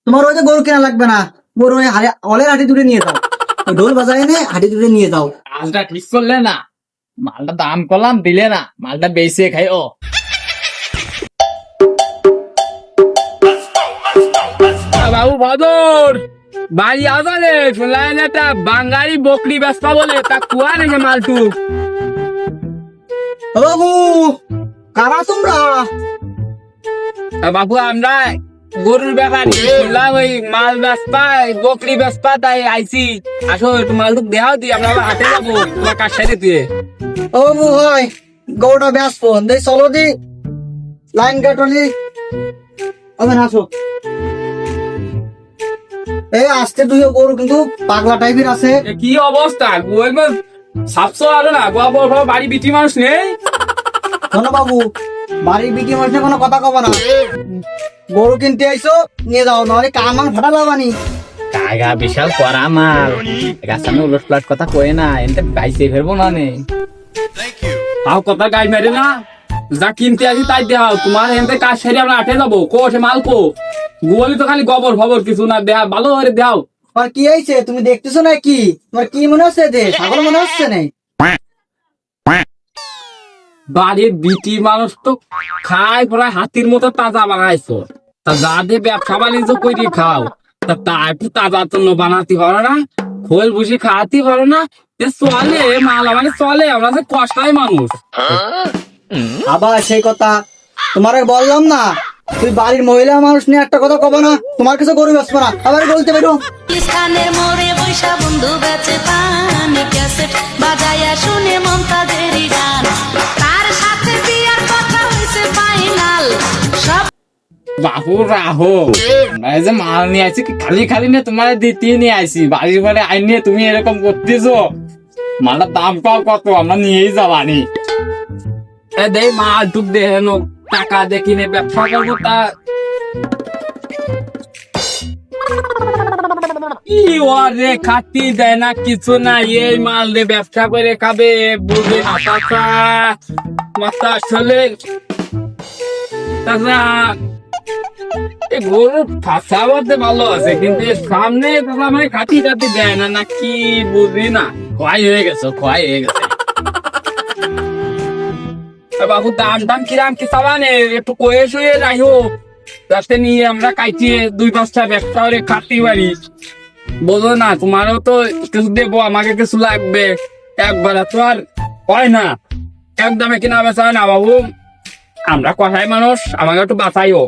তোমার ওই যে গরু কেনা লাগবে না, গরু ওই অলের হাঁটি দূরে নিয়ে যাও, ওই ঢোল বাজায় এনে হাঁটি দূরে নিয়ে যাও। কাজটা ঠিক করলে না, মালটা দাম করলাম দিলে না, মালটা বেঁচে খাই ও। বাবু বাদর বাড়ি আসালে শুনলেন একটা বাঙালি বকরি ব্যস্তা বলে তা কুয়া নেই মালটুক। ও বাবু, কারা তোমরা? বাবু আমরা গরুর ব্যাপারী, শুনলাম ওই মাল ব্যস্তা বকরি ব্যস্তা তাই আইসি। আসো একটু মালটুক দেখাও দি, আমরা আবার হাটে যাবো তোমার কার সাথে তুই। ও বাবু হয় গরুটা ব্যস্ত দেই, চলো দি লাইন কাটলি হবে না, আসো। এই আসতে দুই গরু কিন্তু পাগলা টাইপের আছে। কি অবস্থা সাতশো আলো না বাড়ি বিটি মানুষ নেই। শোনো বাবু, বাড়ির বিটি মানুষ কোনো কথা কব না, গরু কিনতে আইসো নিয়ে যাও, নাহলে কান মান ফাটা লাগানি। কাগা বিশাল করা মাল, গাছানো উলট পালট কথা কয়ে না, এনতে বাইসে ফেরবো না নে। তাও কথা গাই মেরে না, যা কিনতে আসি তাই দেখাও। তোমার এনতে কাজ সেরে আমরা আটে যাবো, কোঠে মাল কো গুগলি তো খালি গোবর ফবর কিছু না, দেহা ভালো করে দেখাও। তোমার কি হয়েছে তুমি দেখতেছো না? কি তোমার কি মনে হচ্ছে? যে ছাগল মনে হচ্ছে না? বাড়ির বিটি মানুষ তো খায় প্রায় হাতির মতো তাজা বানাইছো, তা যাদের ব্যবসা বাণিজ্য করে খাও তা একটু তাজা তো বানাতে পারো না, খোল ভুষি খাওয়াতে পারো না। এ চলে মালা মানে চলে, আমরা যে কষাই মানুষ। আবার সেই কথা তোমারে বললাম না, তুই বাড়ির মহিলা মানুষ নিয়ে একটা কথা কব না, তোমার কিছু গরু বেসবো না, আবার বলতে পারো। স্থানের মোড়ে বৈশা বন্ধু বেচে পান, ক্যাসেট বাজায়া শুনে মমতাজেরই গান, তার সাথে বিয়ার কথা হইছে ফাইনাল। সব বাবু রাহো, আমরা এই যে মাল নিয়ে আসি খালি খালি নিয়ে তোমার দিতে নিয়ে আসি, বাড়ির বাড়ি আইন নিয়ে তুমি এরকম করতেছো। মালটার দাম পাও কত, আমরা নিয়েই যাবানি। দে মাল টুক দে টাকা দেখি নে ব্যবসা করবো তা কি ওরে খাতি দেয় না কিছু না, এই মাল দিয়ে ব্যবসা করে খাবে বুঝে না। চাচা মাথা আসলে চাচা এই গরু ফাঁসা বলতে ভালো আছে, কিন্তু এর সামনে চাচা মানে খাতি টাতি দেয় না, না কি বুঝি না। খোয়াই হয়ে গেছে, খোয়াই হয়ে গেছে। বাবু দাম দাম কিরাম কি চাবানে একটু কয়ে শুয়ে রাখো, যাতে নিয়ে আমরা কাইটিয়ে 2-5টা ব্যবসা করে খাতি পারি। বোঝো না, তোমারও তো কিছু দেবো, আমাকে কিছু লাগবে, একবার তো আর হয় না, একদমে কিনা বেচা হয় না বাবু। আমরা কথাই মানুষ, আমাকে একটু বাঁচাইও।